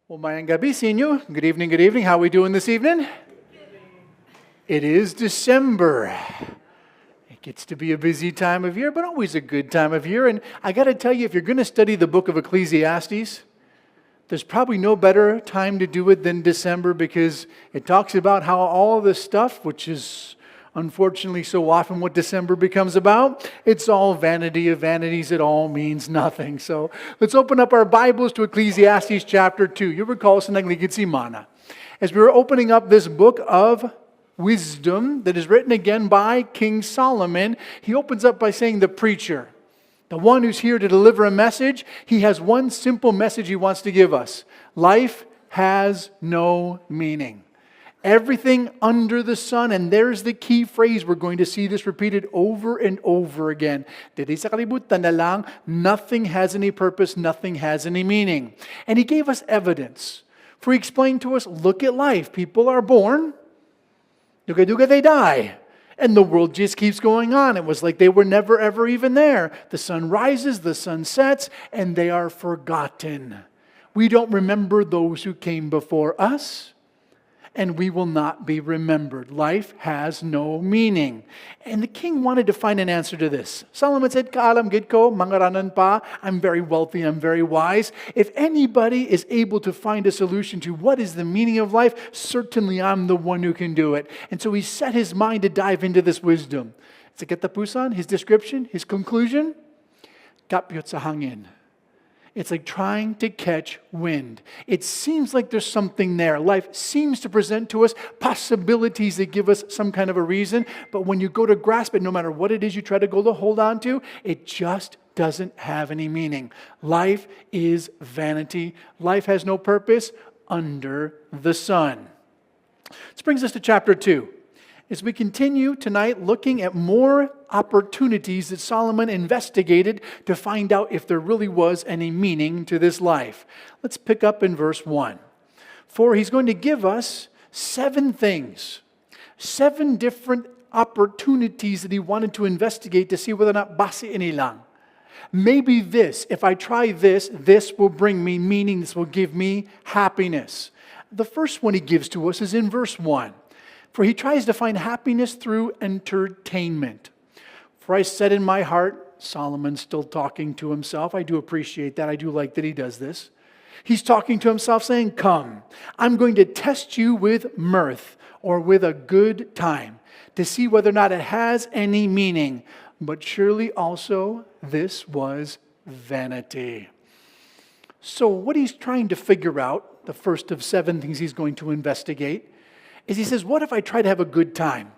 Well, mayang gabi sa inyo. Good evening, good evening. How are we doing this evening? It is December. It gets to be a busy time of year, but always a good time of year. And I got to tell you, if you're going to study the book of Ecclesiastes, there's probably no better time to do it than December, because it talks about how all this stuff, which is unfortunately so often what December becomes about, it's all vanity of vanities. It all means nothing. So let's open up our Bibles to Ecclesiastes chapter 2. You'll recall Mana. As we were opening up this book of wisdom that is written again by King Solomon, he opens up by saying the preacher, the one who's here to deliver a message, he has one simple message he wants to give us. Life has no meaning. Everything under the sun, and there's the key phrase, we're going to see this repeated over and over again. Dito sa kalibutan na lang, nothing has any purpose, nothing has any meaning. And he gave us evidence. For he explained to us, look at life. People are born, duga-duga they die. And the world just keeps going on. It was like they were never ever even there. The sun rises, the sun sets, and they are forgotten. We don't remember those who came before us, and we will not be remembered. Life has no meaning. And the king wanted to find an answer to this. Solomon said, Kaalam gid ko, mangaranan pa, I'm very wealthy, I'm very wise. If anybody is able to find a solution to what is the meaning of life, certainly I'm the one who can do it. And so he set his mind to dive into this wisdom. Sa katapusan, his description, his conclusion, kapyot sa hangin. It's like trying to catch wind. It seems like there's something there. Life seems to present to us possibilities that give us some kind of a reason. But when you go to grasp it, no matter what it is you try to go to hold on to, it just doesn't have any meaning. Life is vanity. Life has no purpose under the sun. This brings us to chapter 2. As we continue tonight looking at more opportunities that Solomon investigated to find out if there really was any meaning to this life. Let's pick up in verse 1. For he's going to give us 7 things, 7 different opportunities that he wanted to investigate to see whether or not basi inilang. Maybe this, if I try this, this will bring me meaning, this will give me happiness. The first one he gives to us is in verse 1. For he tries to find happiness through entertainment. For I said in my heart, Solomon's still talking to himself. I do appreciate that. I do like that he does this. He's talking to himself saying, come, I'm going to test you with mirth or with a good time to see whether or not it has any meaning. But surely also this was vanity. So what he's trying to figure out, the first of 7 things he's going to investigate, is he says, what if I try to have a good time?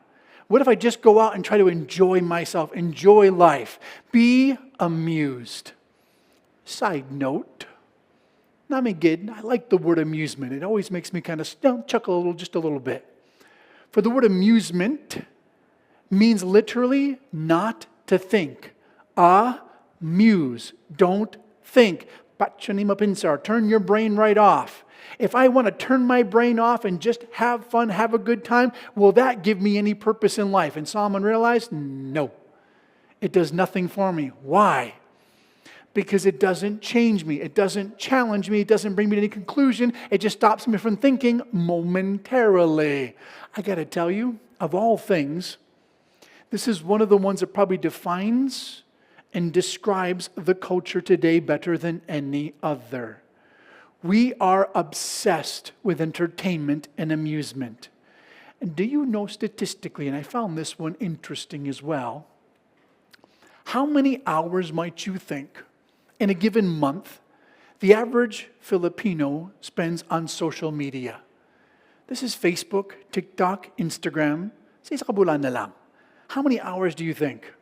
What if I just go out and try to enjoy myself, enjoy life, be amused? Side note, namigid, I like the word amusement. It always makes me kind of chuckle a little, just a little bit. For the word amusement means literally not to think. Amuse, don't think. Turn your brain right off. If I want to turn my brain off and just have fun, have a good time, will that give me any purpose in life? And Solomon realized, no, it does nothing for me. Why? Because it doesn't change me. It doesn't challenge me. It doesn't bring me to any conclusion. It just stops me from thinking momentarily. I got to tell you, of all things, this is one of the ones that probably defines and describes the culture today better than any other. We are obsessed with entertainment and amusement. And do you know statistically, and I found this one interesting as well, how many hours might you think in a given month the average Filipino spends on social media? This is Facebook, TikTok, Instagram. Sa kabulan na lang. How many hours do you think?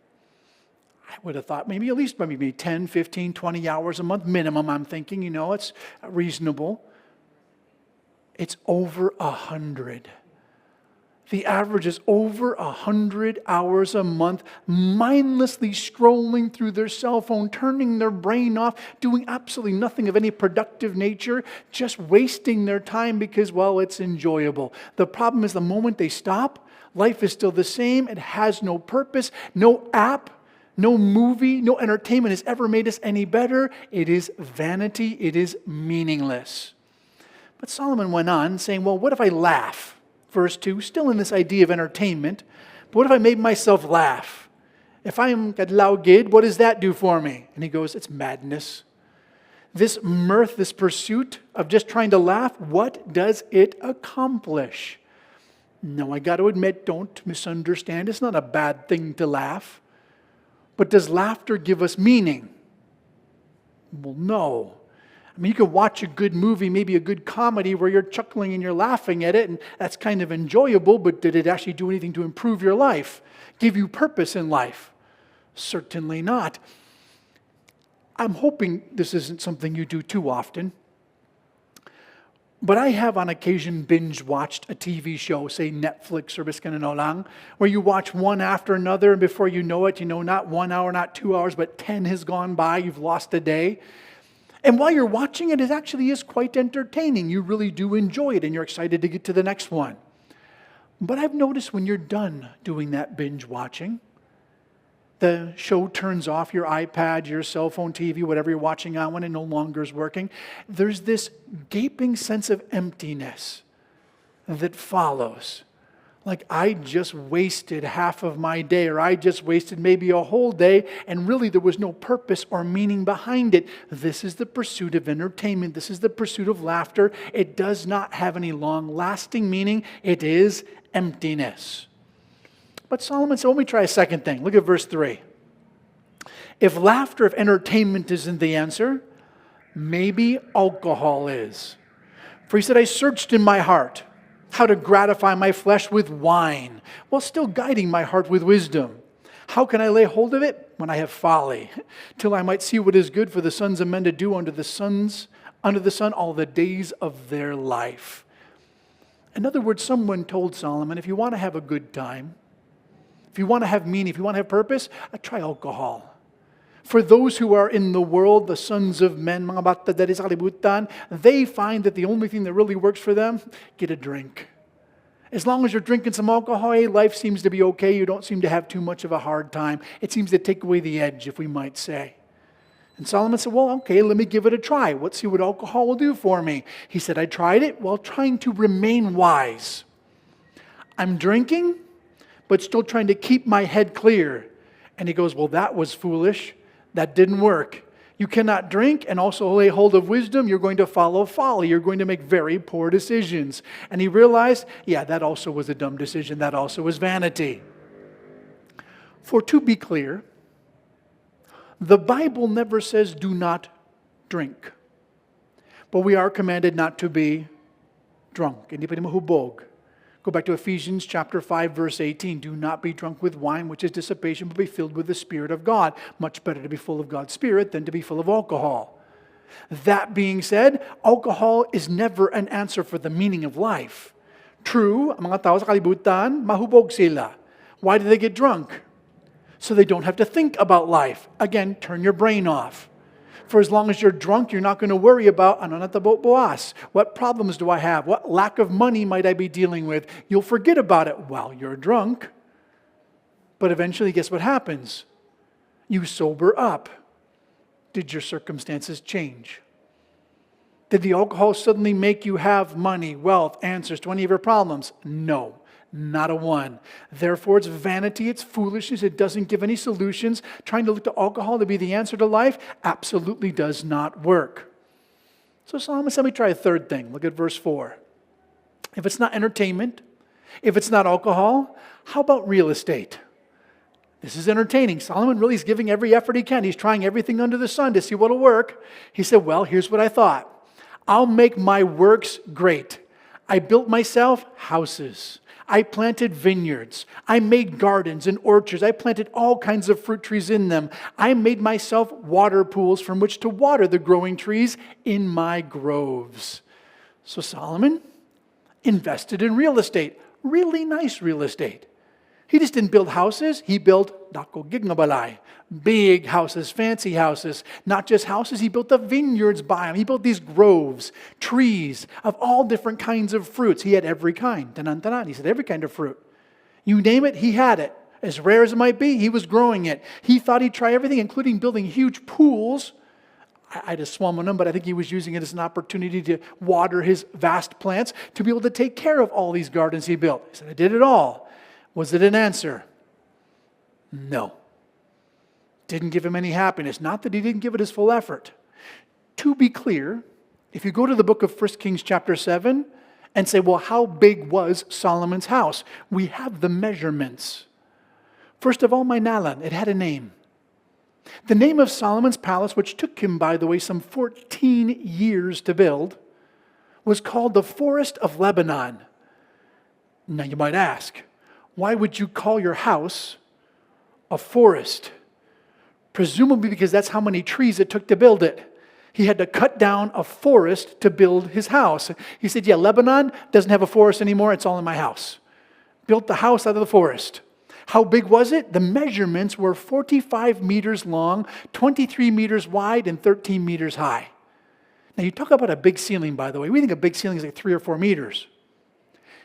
I would have thought maybe at least 10, 15, 20 hours a month minimum. I'm thinking, it's reasonable. It's over 100. The average is over 100 hours a month, mindlessly scrolling through their cell phone, turning their brain off, doing absolutely nothing of any productive nature, just wasting their time because, well, it's enjoyable. The problem is the moment they stop, life is still the same. It has no purpose, no app. No movie, no entertainment has ever made us any better. It is vanity. It is meaningless. But Solomon went on saying, well, what if I laugh? Verse 2, still in this idea of entertainment. But what if I made myself laugh? If I am kadlaugid, what does that do for me? And he goes, it's madness. This mirth, this pursuit of just trying to laugh, what does it accomplish? No, I got to admit, don't misunderstand. It's not a bad thing to laugh. But does laughter give us meaning? Well, no. I mean, you can watch a good movie, maybe a good comedy where you're chuckling and you're laughing at it, and that's kind of enjoyable, but did it actually do anything to improve your life? Give you purpose in life? Certainly not. I'm hoping this isn't something you do too often. But I have on occasion binge-watched a TV show, say Netflix or Biscananolang, where you watch one after another, and before you know it, not 1 hour, not 2 hours, but 10 has gone by, you've lost a day. And while you're watching it, it actually is quite entertaining. You really do enjoy it, and you're excited to get to the next one. But I've noticed when you're done doing that binge-watching, the show turns off, your iPad, your cell phone, TV, whatever you're watching on when it no longer is working. There's this gaping sense of emptiness that follows. Like, I just wasted half of my day, or I just wasted maybe a whole day, and really there was no purpose or meaning behind it. This is the pursuit of entertainment. This is the pursuit of laughter. It does not have any long-lasting meaning. It is emptiness. But Solomon said, let me try a second thing. Look at verse 3. If laughter, if entertainment isn't the answer, maybe alcohol is. For he said, I searched in my heart how to gratify my flesh with wine, while still guiding my heart with wisdom. How can I lay hold of it? When I have folly, till I might see what is good for the sons of men to do under the sun all the days of their life. In other words, someone told Solomon, if you want to have a good time, if you want to have meaning, if you want to have purpose, try alcohol. For those who are in the world, the sons of men, mga bata dari sa kalibutan, they find that the only thing that really works for them, get a drink. As long as you're drinking some alcohol, life seems to be okay. You don't seem to have too much of a hard time. It seems to take away the edge, if we might say. And Solomon said, well, okay, let me give it a try. Let's see what alcohol will do for me. He said, I tried it while trying to remain wise. I'm drinking, but still trying to keep my head clear. And he goes, well, that was foolish. That didn't work. You cannot drink and also lay hold of wisdom. You're going to follow folly. You're going to make very poor decisions. And he realized, yeah, that also was a dumb decision. That also was vanity. For to be clear, the Bible never says do not drink. But we are commanded not to be drunk. Hindi pwede mahubog. Go back to Ephesians chapter 5, verse 18. Do not be drunk with wine, which is dissipation, but be filled with the Spirit of God. Much better to be full of God's Spirit than to be full of alcohol. That being said, alcohol is never an answer for the meaning of life. True, ang mga tao sa kalibutan, mahubog sila. Why do they get drunk? So they don't have to think about life. Again, turn your brain off. For as long as you're drunk, you're not going to worry about, ano natabo boas? What problems do I have? What lack of money might I be dealing with? You'll forget about it while you're drunk. But eventually, guess what happens? You sober up. Did your circumstances change? Did the alcohol suddenly make you have money, wealth, answers to any of your problems? No. Not a one. Therefore, it's vanity, it's foolishness, it doesn't give any solutions. Trying to look to alcohol to be the answer to life absolutely does not work. So Solomon said, let me try a third thing. Look at verse 4. If it's not entertainment, if it's not alcohol, how about real estate? This is entertaining. Solomon really is giving every effort he can. He's trying everything under the sun to see what'll work. He said, well, here's what I thought. I'll make my works great. I built myself houses. I planted vineyards. I made gardens and orchards. I planted all kinds of fruit trees in them. I made myself water pools from which to water the growing trees in my groves. So Solomon invested in real estate. Really nice real estate. He just didn't build houses. He built dako gignabalay, big houses, fancy houses. Not just houses, he built the vineyards by them. He built these groves, trees of all different kinds of fruits. He had every kind. Tanan. He said every kind of fruit. You name it, he had it. As rare as it might be, he was growing it. He thought he'd try everything, including building huge pools I'd have swum in them, but I think he was using it as an opportunity to water his vast plants, to be able to take care of all these gardens he built. He said, I did it all. Was it an answer? No. Didn't give him any happiness. Not that he didn't give it his full effort. To be clear, if you go to the book of 1 Kings chapter 7 and say, well, how big was Solomon's house? We have the measurements. First of all, Minalan, it had a name. The name of Solomon's palace, which took him, by the way, some 14 years to build, was called the Forest of Lebanon. Now you might ask, why would you call your house a forest? Presumably because that's how many trees it took to build it. He had to cut down a forest to build his house. He said, yeah, Lebanon doesn't have a forest anymore. It's all in my house. Built the house out of the forest. How big was it? The measurements were 45 meters long, 23 meters wide, and 13 meters high. Now you talk about a big ceiling, by the way. We think a big ceiling is like 3 or 4 meters.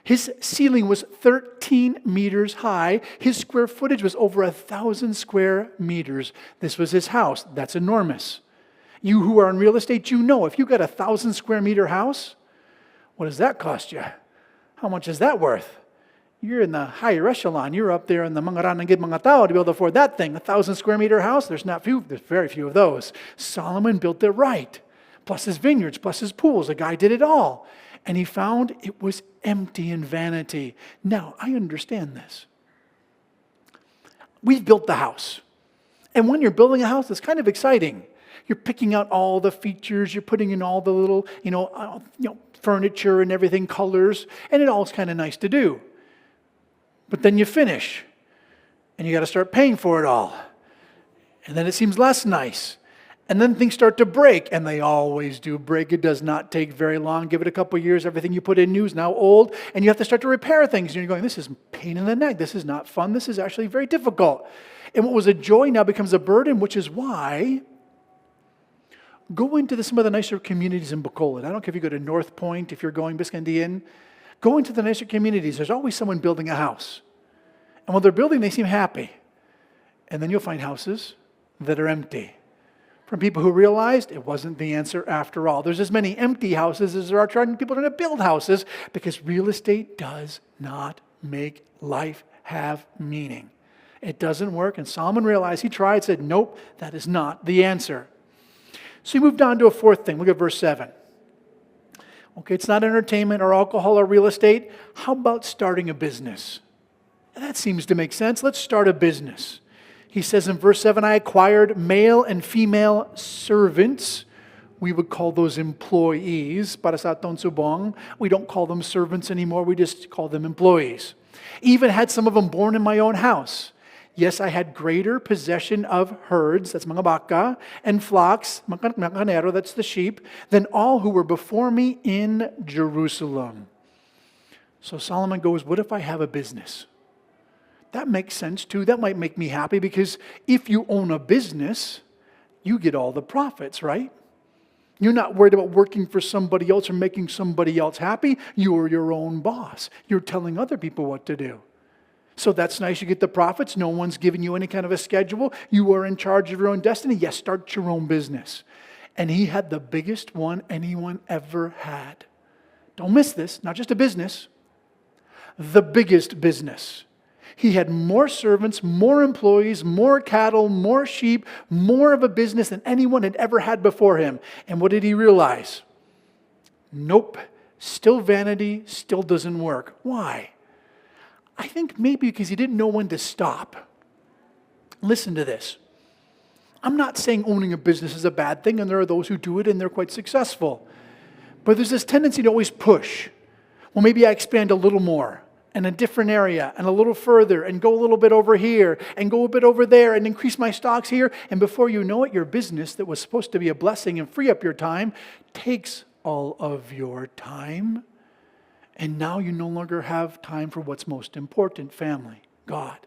His ceiling was 13 meters high. His square footage was over 1,000 square meters. This was his house. That's enormous. You who are in real estate, you know if you got 1,000 square meter house, what does that cost you? How much is that worth? You're in the higher echelon. You're up there in the mga rananggit mga tao to be able to afford that thing. 1,000 square meter house, there's very few of those. Solomon built it right. Plus his vineyards, plus his pools. The guy did it all. And he found it was empty and vanity. Now, I understand this. We've built the house. And when you're building a house, it's kind of exciting. You're picking out all the features. You're putting in all the little, furniture and everything, colors. And it all's kind of nice to do. But then you finish. And you got to start paying for it all. And then it seems less nice. And then things start to break, and they always do break. It does not take very long. Give it a couple of years. Everything you put in new is now old, and you have to start to repair things. And you're going, this is pain in the neck. This is not fun. This is actually very difficult. And what was a joy now becomes a burden, which is why go into some of the nicer communities in Bacolod. I don't care if you go to North Point, if you're going Biscandian. Go into the nicer communities. There's always someone building a house. And when they're building, they seem happy. And then you'll find houses that are empty. From people who realized it wasn't the answer after all. There's as many empty houses as there are trying people to build houses because real estate does not make life have meaning. It doesn't work. And Solomon realized, he tried, said, nope, that is not the answer. So he moved on to a fourth thing. Look at verse 7. Okay, it's not entertainment or alcohol or real estate. How about starting a business? That seems to make sense. Let's start a business. He says in verse 7, I acquired male and female servants. We would call those employees. Para sa atong subong, we don't call them servants anymore. We just call them employees. Even had some of them born in my own house. Yes, I had greater possession of herds, that's mga baka, and flocks, mga kanero, that's the sheep, than all who were before me in Jerusalem. So Solomon goes, what if I have a business? That makes sense too. That might make me happy because if you own a business, you get all the profits, right? You're not worried about working for somebody else or making somebody else happy. You're your own boss. You're telling other people what to do. So that's nice. You get the profits. No one's giving you any kind of a schedule. You are in charge of your own destiny. Yes, start your own business. And he had the biggest one anyone ever had. Don't miss this. Not just a business. The biggest business. He had more servants, more employees, more cattle, more sheep, more of a business than anyone had ever had before him. And what did he realize? Nope. Still vanity, still doesn't work. Why? I think maybe because he didn't know when to stop. Listen to this. I'm not saying owning a business is a bad thing, and there are those who do it and they're quite successful. But there's this tendency to always push. Well, maybe I expand a little more. And a different area, and a little further, and go a little bit over here, and go a bit over there, and increase my stocks here. And before you know it, your business that was supposed to be a blessing and free up your time takes all of your time. And now you no longer have time for what's most important, family, God.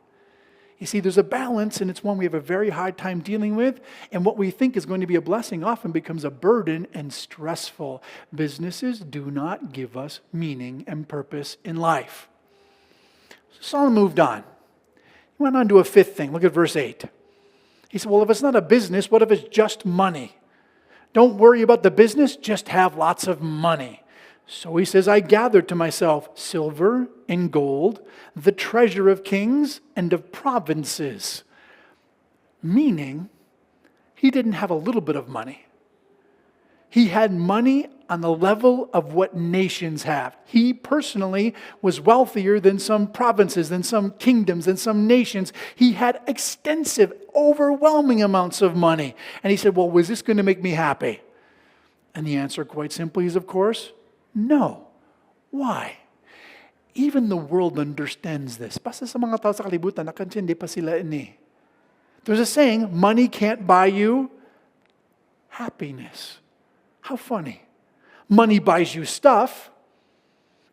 You see, there's a balance, and it's one we have a very hard time dealing with. And what we think is going to be a blessing often becomes a burden and stressful. Businesses do not give us meaning and purpose in life. Solomon moved on. He went on to a fifth thing. Look at verse 8. He said, well, if it's not a business, what if it's just money? Don't worry about the business, just have lots of money. So he says, I gathered to myself silver and gold, the treasure of kings and of provinces. Meaning, he didn't have a little bit of money. He had money on the level of what nations have. He personally was wealthier than some provinces, than some kingdoms, than some nations. He had extensive, overwhelming amounts of money. And he said, well, was this going to make me happy? And the answer, quite simply, is, of course, no. Why? Even the world understands this. Basta sa mga tao sa kalibutan, nakantindi pa sila ini. There's a saying, money can't buy you happiness. How funny. Money buys you stuff,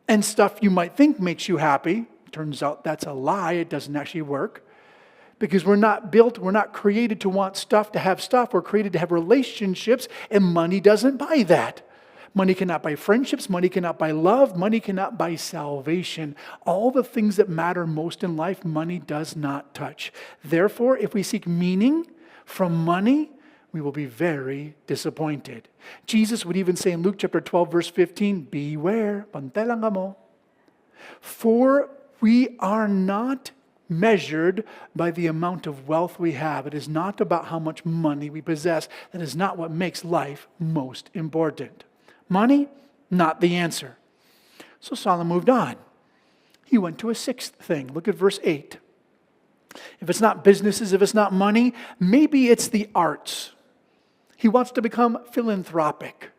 and stuff you might think makes you happy. Turns out that's a lie. It doesn't actually work. Because we're not created to want stuff, to have stuff. We're created to have relationships, and money doesn't buy that. Money cannot buy friendships. Money cannot buy love. Money cannot buy salvation. All the things that matter most in life, money does not touch. Therefore, if we seek meaning from money, we will be very disappointed. Jesus would even say in Luke chapter 12, verse 15, beware, bantelang mo. For we are not measured by the amount of wealth we have. It is not about how much money we possess. That is not what makes life most important. Money, not the answer. So Solomon moved on. He went to a sixth thing. Look at verse 8. If it's not businesses, if it's not money, maybe it's the arts. He wants to become philanthropic.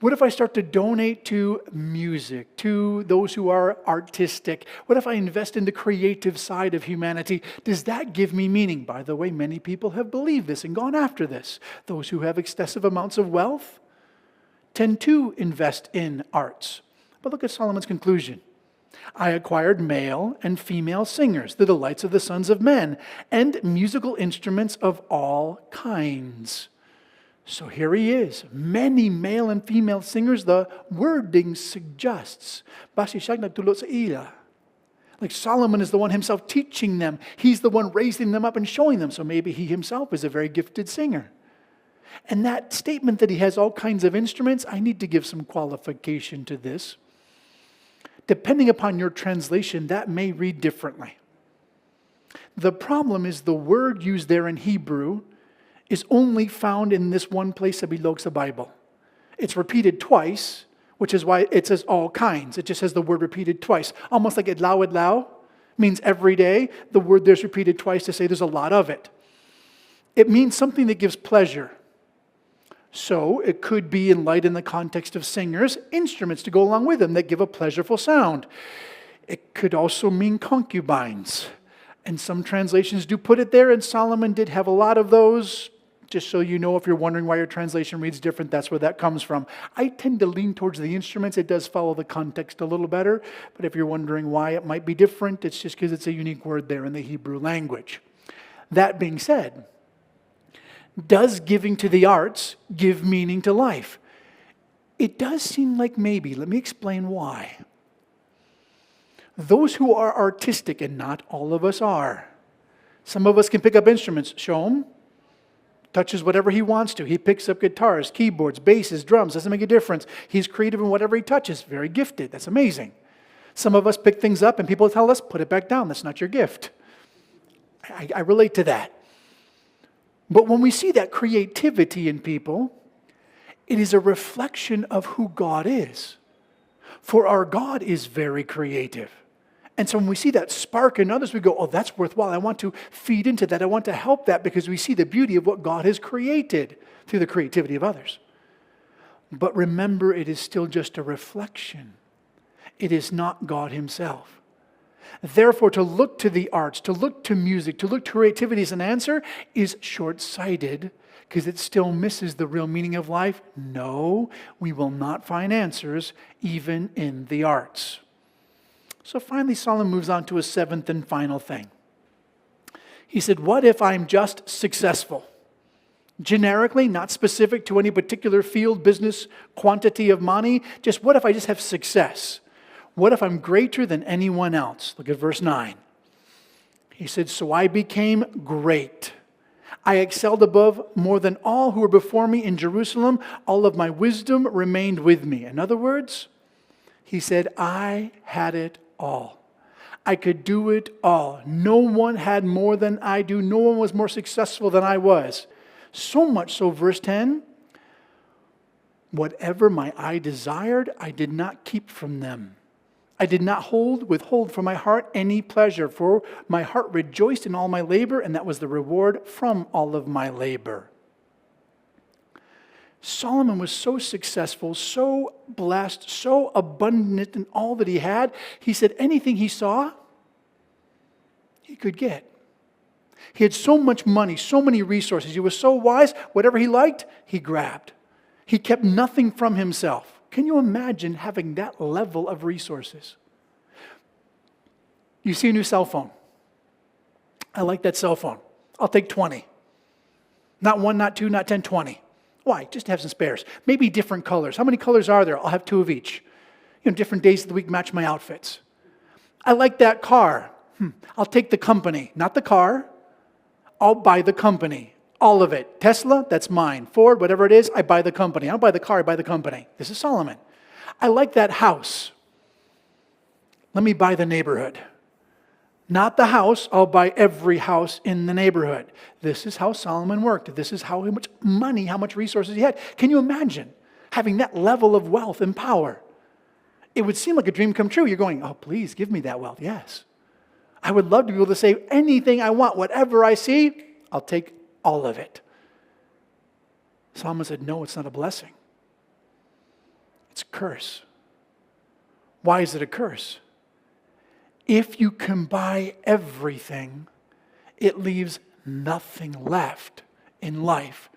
What if I start to donate to music, to those who are artistic? What if I invest in the creative side of humanity? Does that give me meaning? By the way, many people have believed this and gone after this. Those who have excessive amounts of wealth tend to invest in arts. But look at Solomon's conclusion. I acquired male and female singers, the delights of the sons of men, and musical instruments of all kinds. So here he is, many male and female singers. The wording suggests, basi siya nagtulot sa ila. Like Solomon is the one himself teaching them. He's the one raising them up and showing them. So maybe he himself is a very gifted singer. And that statement that he has all kinds of instruments, I need to give some qualification to this. Depending upon your translation, that may read differently. The problem is the word used there in Hebrew is only found in this one place sa bilog sa Bible. It's repeated twice, which is why it says all kinds. It just says the word repeated twice. Almost like idlaw means every day. The word there's repeated twice to say there's a lot of it. It means something that gives pleasure. So it could be, in light in the context of singers, instruments to go along with them that give a pleasurable sound. It could also mean concubines. And some translations do put it there, and Solomon did have a lot of those. Just so you know, if you're wondering why your translation reads different, that's where that comes from. I tend to lean towards the instruments. It does follow the context a little better. But if you're wondering why it might be different, it's just because it's a unique word there in the Hebrew language. That being said, does giving to the arts give meaning to life? It does seem like maybe. Let me explain why. Those who are artistic, and not all of us are. Some of us can pick up instruments. Show him. Touches whatever he wants to. He picks up guitars, keyboards, basses, drums. Doesn't make a difference. He's creative in whatever he touches. Very gifted. That's amazing. Some of us pick things up and people tell us, put it back down. That's not your gift. I relate to that. But when we see that creativity in people, it is a reflection of who God is. For our God is very creative. And so when we see that spark in others, we go, oh, that's worthwhile. I want to feed into that. I want to help that because we see the beauty of what God has created through the creativity of others. But remember, it is still just a reflection. It is not God himself. Therefore, to look to the arts, to look to music, to look to creativity as an answer is short-sighted because it still misses the real meaning of life. No, we will not find answers even in the arts. So finally, Solomon moves on to a seventh and final thing. He said, what if I'm just successful? Generically, not specific to any particular field, business, quantity of money. Just what if I just have success? What if I'm greater than anyone else? Look at verse 9. He said, so I became great. I excelled above more than all who were before me in Jerusalem. All of my wisdom remained with me. In other words, he said, I had it all. I could do it all. No one had more than I do. No one was more successful than I was. So much so, verse 10, whatever my eye desired, I did not keep from them. I did not withhold from my heart any pleasure, for my heart rejoiced in all my labor, and that was the reward from all of my labor. Solomon was so successful, so blessed, so abundant in all that he had. He said anything he saw, he could get. He had so much money, so many resources. He was so wise, whatever he liked, he grabbed. He kept nothing from himself. Can you imagine having that level of resources? You see a new cell phone. I like that cell phone. I'll take 20. Not 1, not 2, not 10, 20. Why? Just to have some spares. Maybe different colors. How many colors are there? I'll have 2 of each. Different days of the week match my outfits. I like that car. I'll take the company, not the car. I'll buy the company. All of it. Tesla, that's mine. Ford, whatever it is, I buy the company. I don't buy the car, I buy the company. This is Solomon. I like that house. Let me buy the neighborhood. Not the house, I'll buy every house in the neighborhood. This is how Solomon worked. This is how much money, how much resources he had. Can you imagine having that level of wealth and power? It would seem like a dream come true. You're going, oh, please give me that wealth. Yes. I would love to be able to say anything I want, whatever I see, I'll take all of it. Solomon said, no, it's not a blessing. It's a curse. Why is it a curse? If you can buy everything, it leaves nothing left in life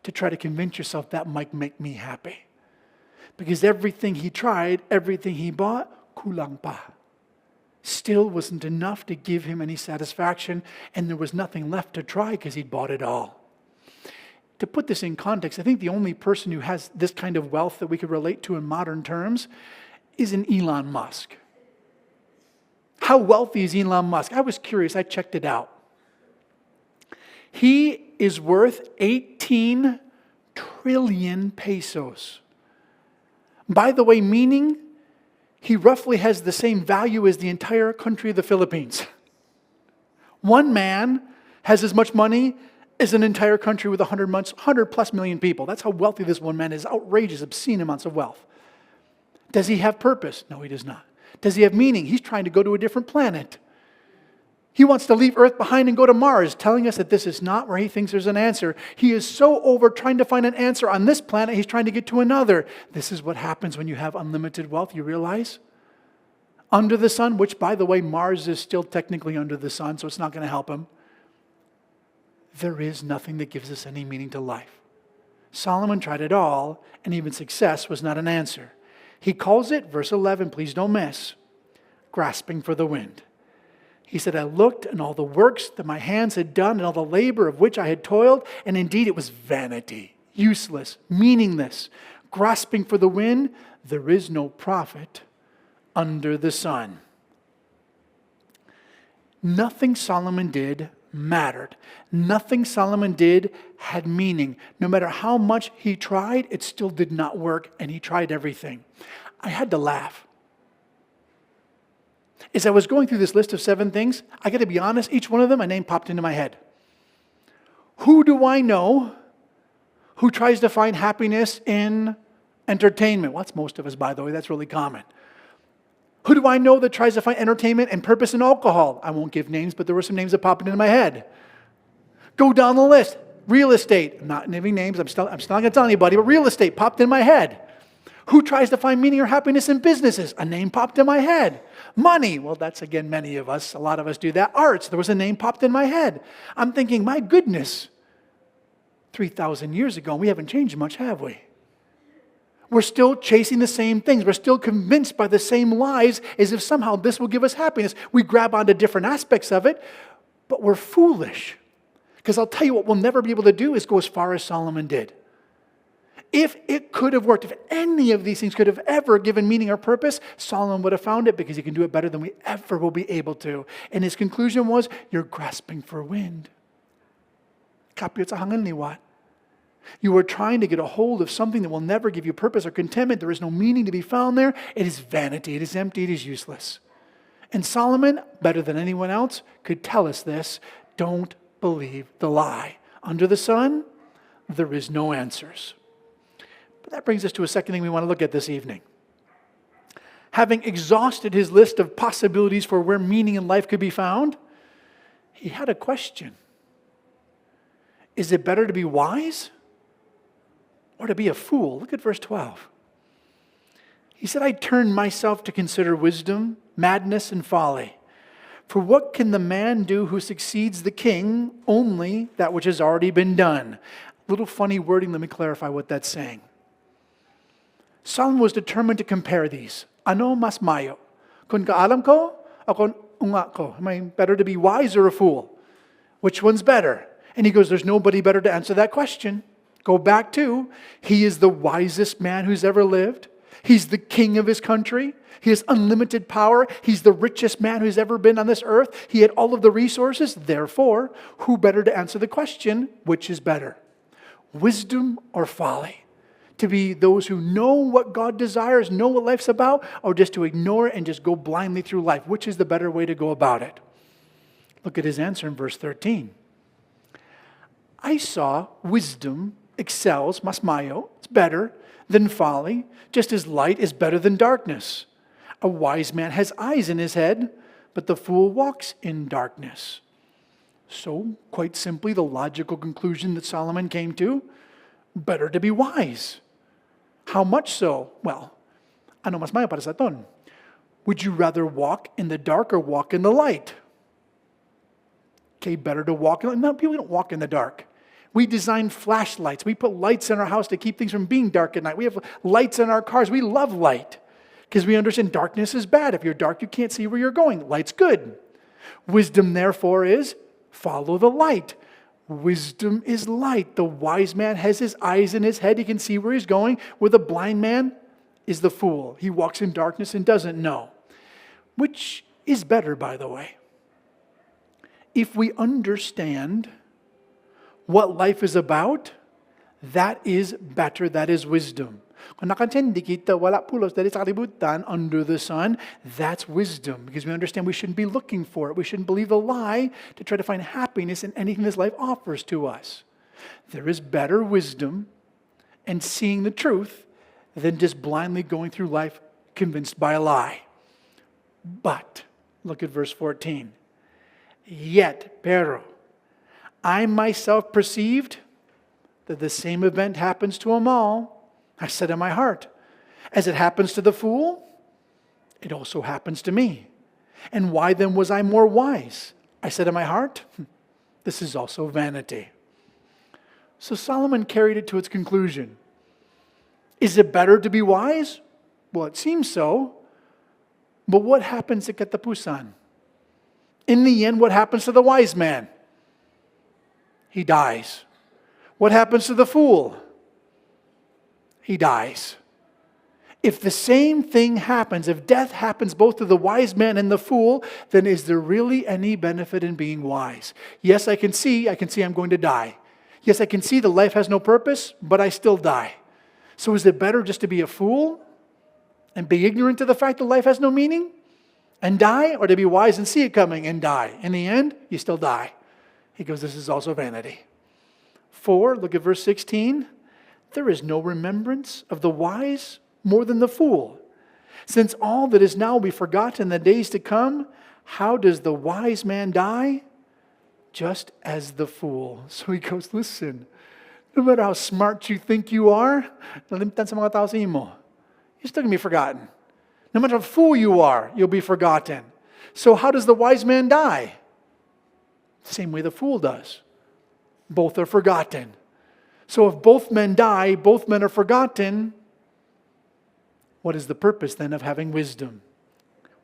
to try to convince yourself that might make me happy. Because everything he tried, everything he bought, kulang pa. Still wasn't enough to give him any satisfaction, and there was nothing left to try because he'd bought it all. To put this in context, I think the only person who has this kind of wealth that we could relate to in modern terms is an Elon Musk. How wealthy is Elon Musk? I was curious, I checked it out. He is worth 18 trillion pesos. By the way, meaning he roughly has the same value as the entire country of the Philippines. One man has as much money as an entire country with 100 plus million people. That's how wealthy this one man is. Outrageous, obscene amounts of wealth. Does he have purpose? No, he does not. Does he have meaning? He's trying to go to a different planet. He wants to leave Earth behind and go to Mars, telling us that this is not where he thinks there's an answer. He is so over trying to find an answer on this planet, he's trying to get to another. This is what happens when you have unlimited wealth, you realize? Under the sun, which, by the way, Mars is still technically under the sun, so it's not going to help him. There is nothing that gives us any meaning to life. Solomon tried it all, and even success was not an answer. He calls it, verse 11, please don't miss, grasping for the wind. He said, I looked and all the works that my hands had done and all the labor of which I had toiled, and indeed it was vanity, useless, meaningless, grasping for the wind. There is no profit under the sun. Nothing Solomon did mattered. Nothing Solomon did had meaning. No matter how much he tried, it still did not work, and he tried everything. I had to laugh. As I was going through this list of 7 things, I got to be honest, each one of them, a name popped into my head. Who do I know who tries to find happiness in entertainment? Well, that's most of us, by the way. That's really common. Who do I know that tries to find entertainment and purpose in alcohol? I won't give names, but there were some names that popped into my head. Go down the list. Real estate. I'm not naming names. I'm still not going to tell anybody, but real estate popped in my head. Who tries to find meaning or happiness in businesses? A name popped in my head. Money. Well, that's, again, many of us. A lot of us do that. Arts. There was a name popped in my head. I'm thinking, my goodness, 3,000 years ago, we haven't changed much, have we? We're still chasing the same things. We're still convinced by the same lies as if somehow this will give us happiness. We grab onto different aspects of it, but we're foolish. Because I'll tell you what we'll never be able to do is go as far as Solomon did. If it could have worked, if any of these things could have ever given meaning or purpose, Solomon would have found it because he can do it better than we ever will be able to. And his conclusion was, you're grasping for wind. kapit sa hangin liwat. You are trying to get a hold of something that will never give you purpose or contentment. There is no meaning to be found there. It is vanity. It is empty. It is useless. And Solomon, better than anyone else, could tell us this. Don't believe the lie. Under the sun, there is no answers. But that brings us to a second thing we want to look at this evening. Having exhausted his list of possibilities for where meaning in life could be found, he had a question. Is it better to be wise or to be a fool? Look at verse 12. He said, I turned myself to consider wisdom, madness, and folly. For what can the man do who succeeds the king? Only that which has already been done. A little funny wording, let me clarify what that's saying. Solomon was determined to compare these. Ano mas mayo? Kung kaalam ko, o kung unga ko? Am I better to be wise or a fool? Which one's better? And he goes, there's nobody better to answer that question. Go back to, he is the wisest man who's ever lived. He's the king of his country. He has unlimited power. He's the richest man who's ever been on this earth. He had all of the resources. Therefore, who better to answer the question, which is better? Wisdom or folly? To be those who know what God desires, know what life's about, or just to ignore it and just go blindly through life? Which is the better way to go about it? Look at his answer in verse 13. I saw wisdom excels, mas mayo, it's better than folly, just as light is better than darkness. A wise man has eyes in his head, but the fool walks in darkness. So, quite simply, the logical conclusion that Solomon came to, better to be wise. How much so? Well, ano mas mayo para sa ton? Would you rather walk in the dark or walk in the light? Okay, better to walk in the light. No, people don't walk in the dark. We design flashlights. We put lights in our house to keep things from being dark at night. We have lights in our cars. We love light because we understand darkness is bad. If you're dark, you can't see where you're going. Light's good. Wisdom, therefore, is follow the light. Wisdom is light. The wise man has his eyes in his head. He can see where he's going. Where the blind man is the fool. He walks in darkness and doesn't know. Which is better, by the way. If we understand what life is about, that is better. That is wisdom. Kung nakantindi kita, wala pulos dali sa kalibutan, under the sun, that's wisdom. Because we understand we shouldn't be looking for it. We shouldn't believe the lie to try to find happiness in anything this life offers to us. There is better wisdom and seeing the truth than just blindly going through life convinced by a lie. But, look at verse 14. Yet, pero, I myself perceived that the same event happens to them all. I said in my heart, as it happens to the fool, it also happens to me. And why then was I more wise? I said in my heart, this is also vanity. So Solomon carried it to its conclusion. Is it better to be wise? Well, it seems so. But what happens at katapusan? In the end, what happens to the wise man? He dies. What happens to the fool? He dies. If the same thing happens, if death happens both to the wise man and the fool, then is there really any benefit in being wise? Yes, I can see I'm going to die. Yes, I can see that life has no purpose, but I still die. So is it better just to be a fool and be ignorant to the fact that life has no meaning and die, or to be wise and see it coming and die? In the end, you still die. He goes, this is also vanity. 4, look at verse 16. There is no remembrance of the wise more than the fool. Since all that is now will be forgotten in the days to come, how does the wise man die? Just as the fool. So he goes, listen, no matter how smart you think you are, nalimtan sa mga tao sa imo, you're still going to be forgotten. No matter how fool you are, you'll be forgotten. So how does the wise man die? Same way the fool does. Both are forgotten. So if both men die, both men are forgotten, what is the purpose then of having wisdom?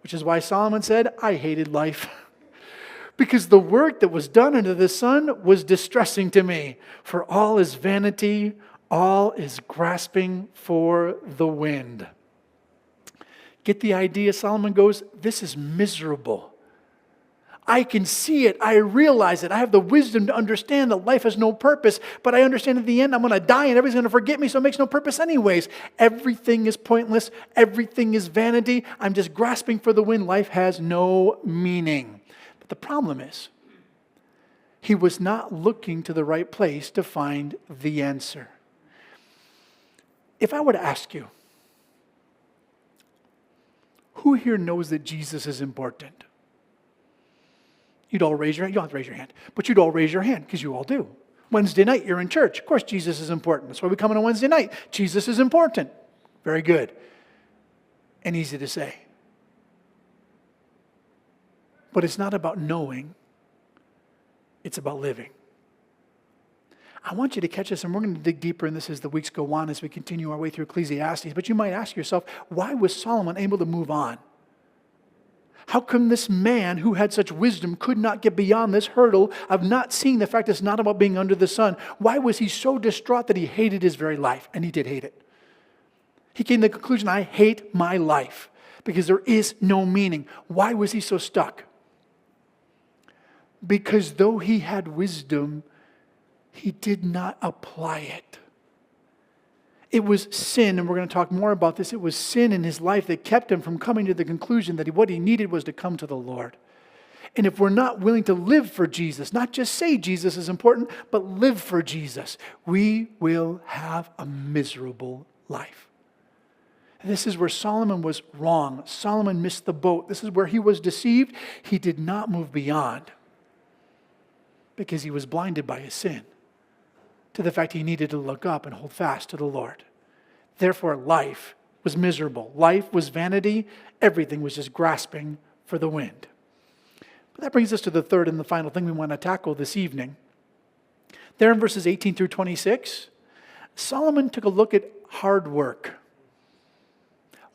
Which is why Solomon said, I hated life. Because the work that was done under the sun was distressing to me. For all is vanity, all is grasping for the wind. Get the idea? Solomon goes, this is miserable. I can see it. I realize it. I have the wisdom to understand that life has no purpose, but I understand at the end I'm going to die and everybody's going to forget me, so it makes no purpose anyways. Everything is pointless. Everything is vanity. I'm just grasping for the wind. Life has no meaning. But the problem is, he was not looking to the right place to find the answer. If I were to ask you, who here knows that Jesus is important? You'd all raise your hand. You don't have to raise your hand, but you'd all raise your hand because you all do. Wednesday night, you're in church. Of course, Jesus is important. That's why we come on a Wednesday night. Jesus is important. Very good. And easy to say. But it's not about knowing. It's about living. I want you to catch this, and we're going to dig deeper in this as the weeks go on, as we continue our way through Ecclesiastes. But you might ask yourself, why was Solomon able to move on? How come this man who had such wisdom could not get beyond this hurdle of not seeing the fact that it's not about being under the sun? Why was he so distraught that he hated his very life? And he did hate it. He came to the conclusion, I hate my life because there is no meaning. Why was he so stuck? Because though he had wisdom, he did not apply it. It was sin, and we're going to talk more about this. It was sin in his life that kept him from coming to the conclusion that what he needed was to come to the Lord. And if we're not willing to live for Jesus, not just say Jesus is important, but live for Jesus, we will have a miserable life. And this is where Solomon was wrong. Solomon missed the boat. This is where he was deceived. He did not move beyond because he was blinded by his sin to the fact he needed to look up and hold fast to the Lord. Therefore, life was miserable. Life was vanity. Everything was just grasping for the wind. But that brings us to the third and the final thing we want to tackle this evening. There in verses 18 through 26, Solomon took a look at hard work.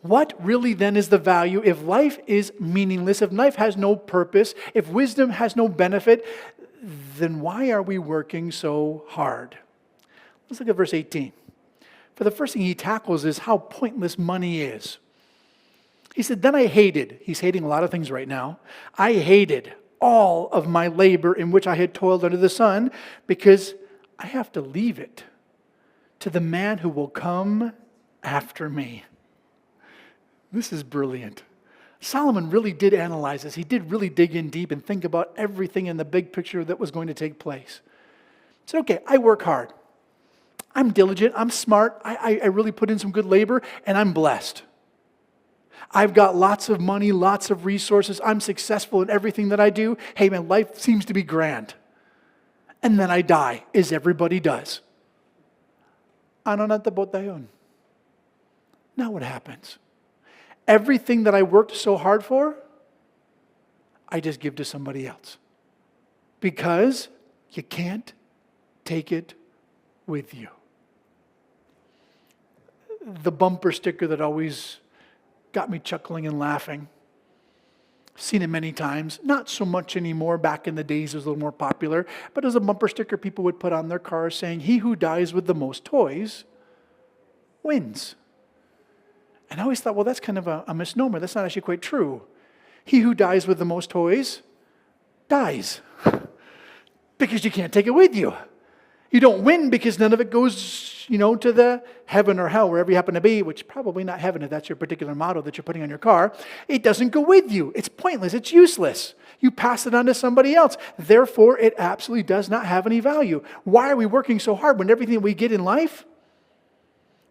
What really then is the value if life is meaningless, if life has no purpose, if wisdom has no benefit, then why are we working so hard? Let's look at verse 18. For the first thing he tackles is how pointless money is. He said, then I hated, he's hating a lot of things right now, I hated all of my labor in which I had toiled under the sun because I have to leave it to the man who will come after me. This is brilliant. Solomon really did analyze this. He did really dig in deep and think about everything in the big picture that was going to take place. He said, okay, I work hard. I'm diligent. I'm smart. I really put in some good labor, and I'm blessed. I've got lots of money, lots of resources. I'm successful in everything that I do. Hey, man, life seems to be grand. And then I die, as everybody does. Ano na tabot tayon? Now what happens? Everything that I worked so hard for, I just give to somebody else. Because you can't take it with you. The bumper sticker that always got me chuckling and laughing. Seen it many times. Not so much anymore. Back in the days it was a little more popular. But it was a bumper sticker people would put on their cars saying, he who dies with the most toys wins. And I always thought, well, that's kind of a misnomer. That's not actually quite true. He who dies with the most toys dies. Because you can't take it with you. You don't win because none of it goes, to the heaven or hell, wherever you happen to be, which probably not heaven if that's your particular motto that you're putting on your car. It doesn't go with you. It's pointless. It's useless. You pass it on to somebody else. Therefore, it absolutely does not have any value. Why are we working so hard when everything we get in life,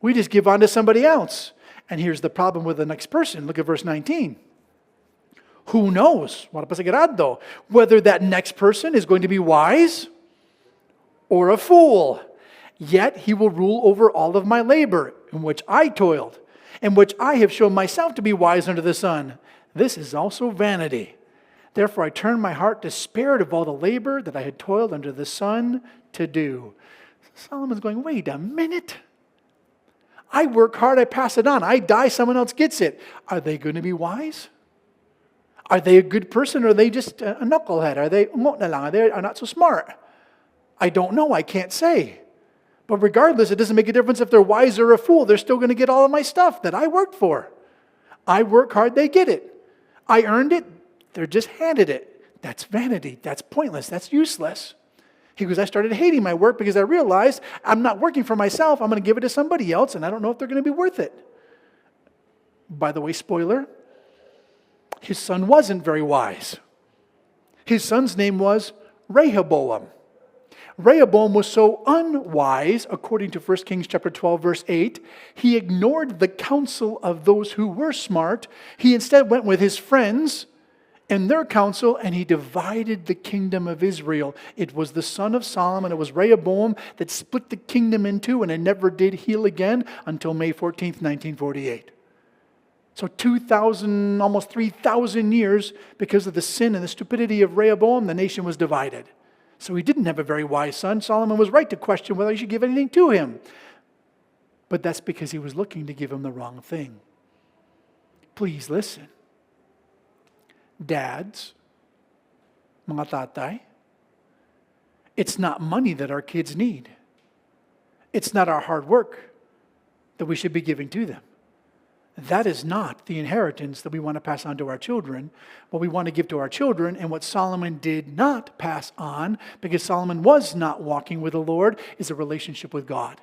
we just give on to somebody else? And here's the problem with the next person. Look at verse 19. Who knows whether that next person is going to be wise or a fool? Yet he will rule over all of my labor, in which I toiled, in which I have shown myself to be wise under the sun. This is also vanity. Therefore I turned my heart despaired of all the labor that I had toiled under the sun to do. Solomon's going, wait a minute. I work hard, I pass it on. I die, someone else gets it. Are they going to be wise? Are they a good person, or are they just a knucklehead? Are they not so smart? I don't know, I can't say. But regardless, it doesn't make a difference if they're wise or a fool. They're still going to get all of my stuff that I worked for. I work hard, they get it. I earned it, they're just handed it. That's vanity. That's pointless. That's useless. He goes, I started hating my work because I realized I'm not working for myself. I'm going to give it to somebody else, and I don't know if they're going to be worth it. By the way, spoiler, his son wasn't very wise. His son's name was Rehoboam. Rehoboam was so unwise, according to 1 Kings chapter 12, verse 8, he ignored the counsel of those who were smart. He instead went with his friends and their counsel, and he divided the kingdom of Israel. It was the son of Solomon, it was Rehoboam that split the kingdom in two, and it never did heal again until May 14th, 1948. So 2,000, almost 3,000 years, because of the sin and the stupidity of Rehoboam, the nation was divided. So he didn't have a very wise son. Solomon was right to question whether he should give anything to him. But that's because he was looking to give him the wrong thing. Please listen. Dads, mga tatay, it's not money that our kids need. It's not our hard work that we should be giving to them. That is not the inheritance that we want to pass on to our children. What we want to give to our children, and what Solomon did not pass on, because Solomon was not walking with the Lord, is a relationship with God.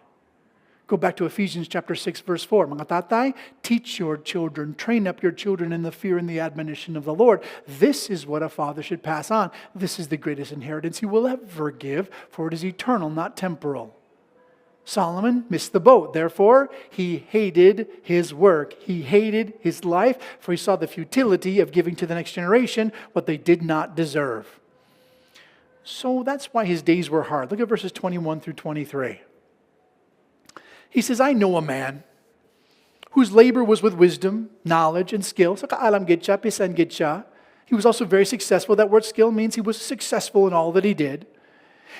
Go back to Ephesians chapter 6, verse 4. Mga tatay, teach your children, train up your children in the fear and the admonition of the Lord. This is what a father should pass on. This is the greatest inheritance he will ever give, for it is eternal, not temporal. Solomon missed the boat. Therefore, he hated his work. He hated his life, for he saw the futility of giving to the next generation what they did not deserve. So that's why his days were hard. Look at verses 21 through 23. He says, I know a man whose labor was with wisdom, knowledge, and skill. So kaalam gid siya, pisan gid siya. He was also very successful. That word skill means he was successful in all that he did.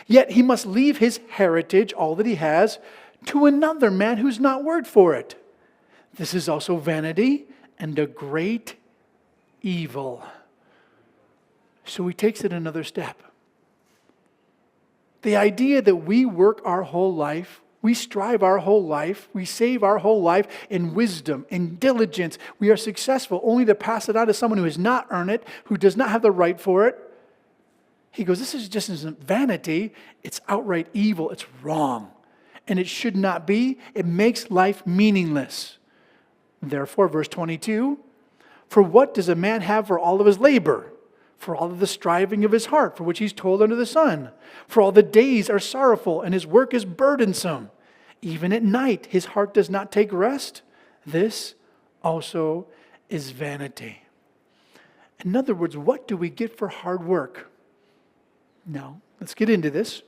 Yet he must leave his heritage, all that he has, to another man who's not worked for it. This is also vanity and a great evil. So he takes it another step. The idea that we work our whole life, we strive our whole life, we save our whole life in wisdom, in diligence, we are successful only to pass it on to someone who has not earned it, who does not have the right for it. He goes, this is just isn't vanity, it's outright evil, it's wrong. And it should not be. It makes life meaningless. Therefore, verse 22, for what does a man have for all of his labor? For all of the striving of his heart, for which he's toiled under the sun. For all the days are sorrowful, and his work is burdensome. Even at night, his heart does not take rest. This also is vanity. In other words, what do we get for hard work? Now, let's get into this.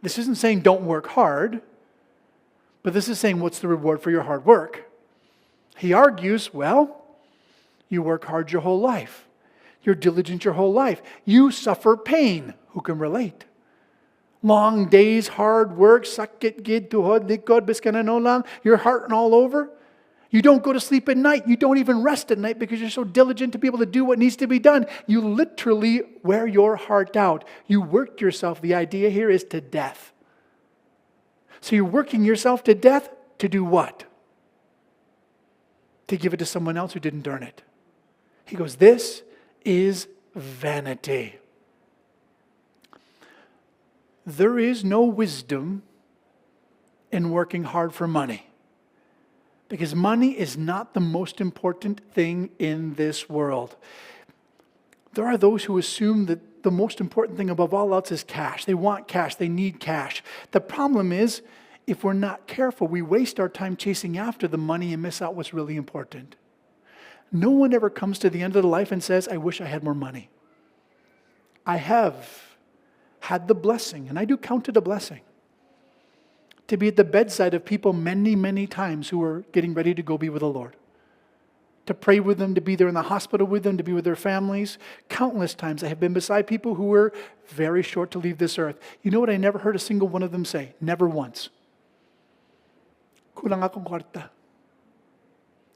This isn't saying don't work hard, but this is saying what's the reward for your hard work? He argues, well, you work hard your whole life. You're diligent your whole life. You suffer pain. Who can relate? Long days, hard work, sakit, gid, tuhod, likod, biskana no lang, you're hurting all over. You don't go to sleep at night. You don't even rest at night because you're so diligent to be able to do what needs to be done. You literally wear your heart out. You work yourself. The idea here is to death. So you're working yourself to death to do what? To give it to someone else who didn't earn it. He goes, this is vanity. There is no wisdom in working hard for money. Because money is not the most important thing in this world. There are those who assume that the most important thing above all else is cash. They want cash. They need cash. The problem is, if we're not careful, we waste our time chasing after the money and miss out what's really important. No one ever comes to the end of their life and says, I wish I had more money. I have had the blessing, and I do count it a blessing, to be at the bedside of people many, many times who are getting ready to go be with the Lord. To pray with them, to be there in the hospital with them, to be with their families. Countless times I have been beside people who were very short to leave this earth. You know what I never heard a single one of them say? Never once. Kulang akong kwarta.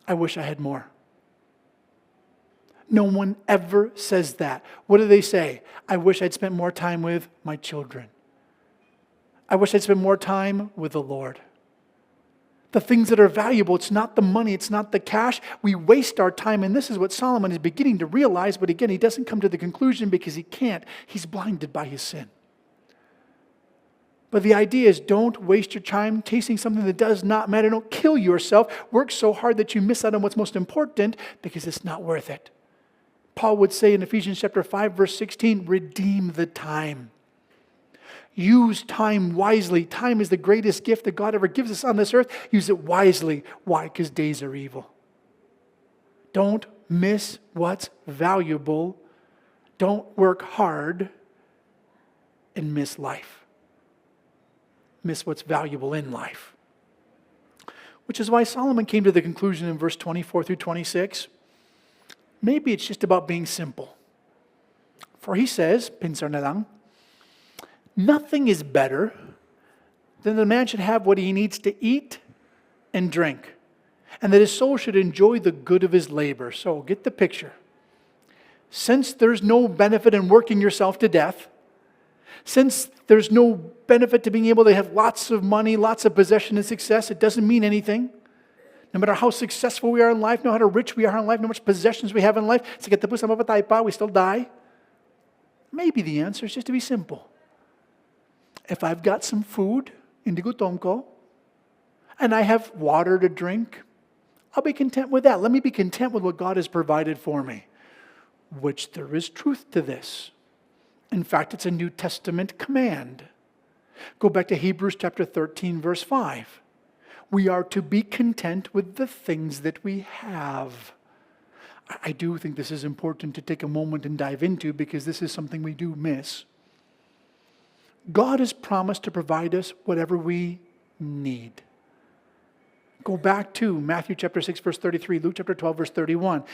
I wish I had more. No one ever says that. What do they say? I wish I'd spent more time with my children. I wish I'd spend more time with the Lord. the things that are valuable. It's not the money. It's not the cash. We waste our time. And this is what Solomon is beginning to realize. But again, he doesn't come to the conclusion because he can't. He's blinded by his sin. But the idea is, don't waste your time chasing something that does not matter. Don't kill yourself. Work so hard that you miss out on what's most important because it's not worth it. Paul would say in Ephesians chapter 5, verse 16, redeem the time. Use time wisely. Time is the greatest gift that God ever gives us on this earth. Use it wisely. Why? Because days are evil. Don't miss what's valuable. Don't work hard and miss life. Miss what's valuable in life. Which is why Solomon came to the conclusion in verse 24 through 26. Maybe it's just about being simple. For he says, pinsar na lang, nothing is better than the man should have what he needs to eat and drink, and that his soul should enjoy the good of his labor. So get the picture. Since there's no benefit in working yourself to death, since there's no benefit to being able to have lots of money, lots of possession and success, it doesn't mean anything. No matter how successful we are in life, no matter how rich we are in life, no matter how much possessions we have in life, we still die. Maybe the answer is just to be simple. If I've got some food, hindi gutom ko, and I have water to drink, I'll be content with that. Let me be content with what God has provided for me. Which there is truth to this. In fact, it's a New Testament command. Go back to Hebrews chapter 13, verse 5. We are to be content with the things that we have. I do think this is important to take a moment and dive into because this is something we do miss. God has promised to provide us whatever we need. Go back to Matthew chapter 6, verse 33, Luke chapter 12, verse 31.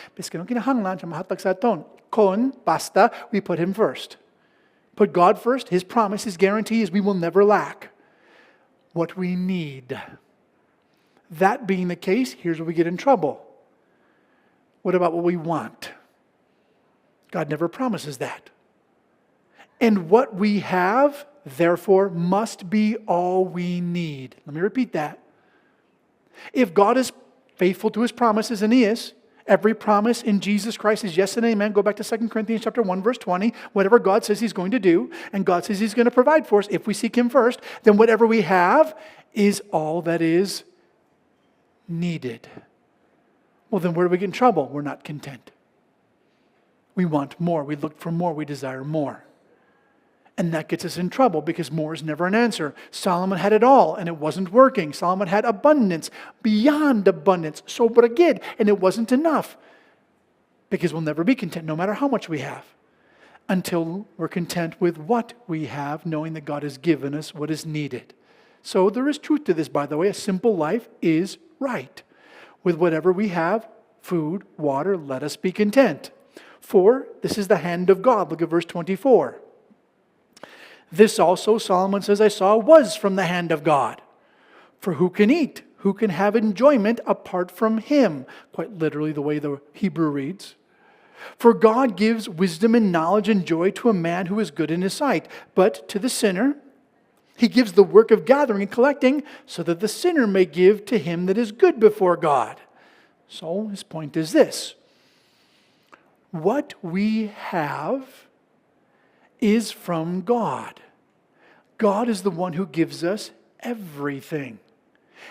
Kon, basta, we put Him first. Put God first. His promise, His guarantee is we will never lack what we need. That being the case, here's where we get in trouble. What about what we want? God never promises that. And what we have, therefore, must be all we need. Let me repeat that. If God is faithful to His promises, and He is, every promise in Jesus Christ is yes and amen. Go back to 2 Corinthians chapter 1, verse 20. Whatever God says He's going to do, and God says He's going to provide for us, if we seek Him first, then whatever we have is all that is needed. Well, then where do we get in trouble? We're not content. We want more. We look for more. We desire more. And that gets us in trouble because more is never an answer. Solomon had it all and it wasn't working. Solomon had abundance, beyond abundance, sobragid, and it wasn't enough. Because we'll never be content no matter how much we have. Until we're content with what we have, knowing that God has given us what is needed. So there is truth to this, by the way. A simple life is right. With whatever we have, food, water, let us be content. For this is the hand of God. Look at verse 24. This also, Solomon says, I saw was from the hand of God. For who can eat? Who can have enjoyment apart from Him? Quite literally the way the Hebrew reads. For God gives wisdom and knowledge and joy to a man who is good in his sight. But to the sinner, He gives the work of gathering and collecting so that the sinner may give to him that is good before God. So his point is this. What we have is from God. God is the one who gives us everything.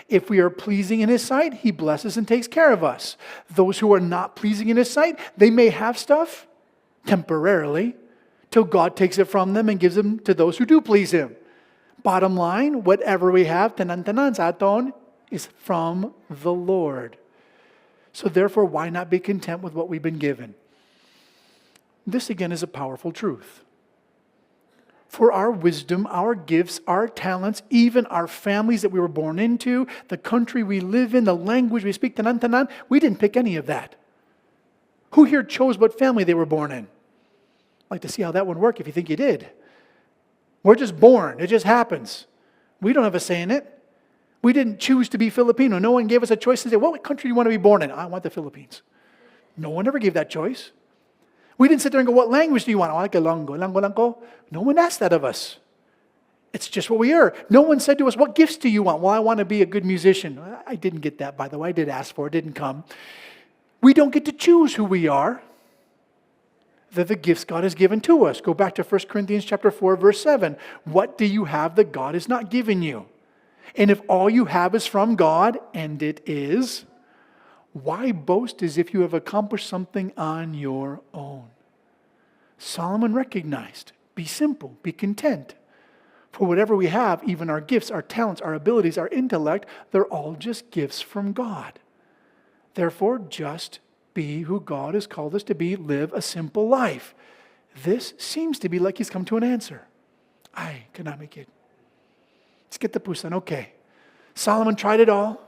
If we are pleasing in His sight, He blesses and takes care of us. Those who are not pleasing in His sight, they may have stuff temporarily till God takes it from them and gives them to those who do please Him. Bottom line, whatever we have, tanan-tanan sa aton, is from the Lord. So therefore, why not be content with what we've been given? This again is a powerful truth. For our wisdom, our gifts, our talents, even our families that we were born into, the country we live in, the language we speak, tanan-tanan, we didn't pick any of that. Who here chose what family they were born in? I'd like to see how that would work if you think you did. We're just born. It just happens. We don't have a say in it. We didn't choose to be Filipino. No one gave us a choice and said, what country do you want to be born in? I want the Philippines. No one ever gave that choice. We didn't sit there and go, what language do you want? I like Ilonggo. Ilonggo. No one asked that of us. It's just what we are. No one said to us, what gifts do you want? Well, I want to be a good musician. I didn't get that, by the way. I did ask for it. It didn't come. We don't get to choose who we are. They're the gifts God has given to us. Go back to 1 Corinthians chapter 4, verse 7. What do you have that God has not given you? And if all you have is from God, and it is, why boast as if you have accomplished something on your own? Solomon recognized, be simple, be content. For whatever we have, even our gifts, our talents, our abilities, our intellect, they're all just gifts from God. Therefore, just be who God has called us to be, live a simple life. This seems to be like he's come to an answer. Ay, kanamikid. Let's get the pusan. Okay. Solomon tried it all.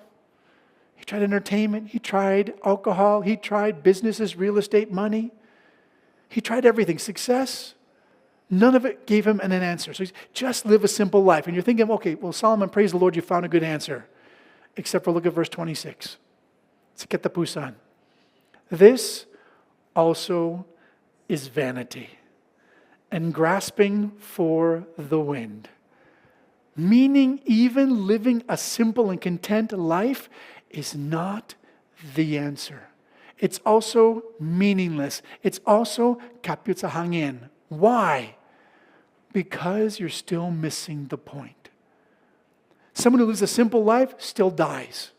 He tried entertainment. He tried alcohol. He tried businesses, real estate, money. He tried everything. Success. None of it gave him an answer. So he's just live a simple life. And you're thinking, okay, well, Solomon, praise the Lord, you found a good answer. Except for look at verse 26. Let's get the pusan. This also is vanity and grasping for the wind. Meaning even living a simple and content life is not the answer. It's also meaningless. It's also kapyut sa hangin. Why? Because you're still missing the point. Someone who lives a simple life still dies.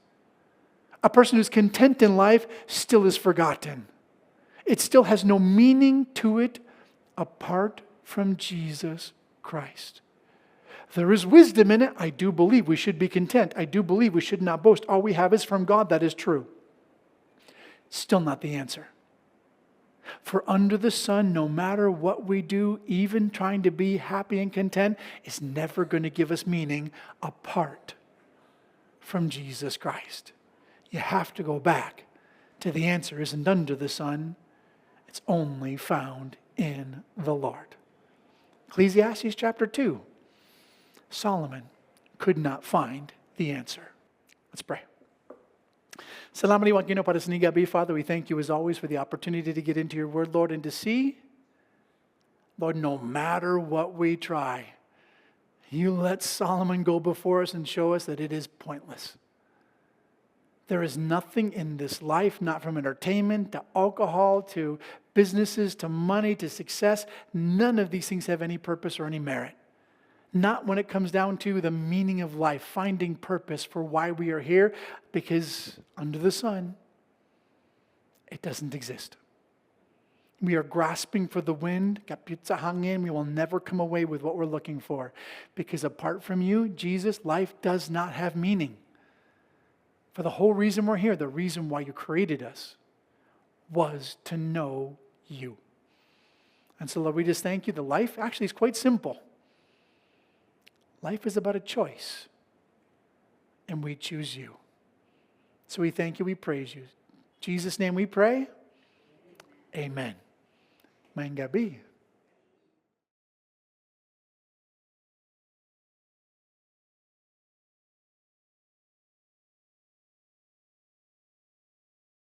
A person who's content in life still is forgotten. It still has no meaning to it apart from Jesus Christ. There is wisdom in it. I do believe we should be content. I do believe we should not boast. All we have is from God. That is true. Still not the answer. For under the sun, no matter what we do, even trying to be happy and content, is never going to give us meaning apart from Jesus Christ. You have to go back to the answer isn't under the sun. It's only found in the Lord. Ecclesiastes chapter 2. Solomon could not find the answer. Let's pray. Salamat iwang para sa gabi, Father. We thank you as always for the opportunity to get into your word, Lord, and to see, Lord, no matter what we try, you let Solomon go before us and show us that it is pointless. There is nothing in this life, not from entertainment to alcohol to businesses to money to success. None of these things have any purpose or any merit. Not when it comes down to the meaning of life, finding purpose for why we are here, because under the sun, it doesn't exist. We are grasping for the wind, kapyut sa hangin. We will never come away with what we're looking for, because apart from you, Jesus, life does not have meaning. For the whole reason we're here, the reason why you created us, was to know you. And so, Lord, we just thank you. The life actually is quite simple. Life is about a choice, and we choose you. So we thank you, we praise you. In Jesus' name we pray. Amen. Maayong gabi.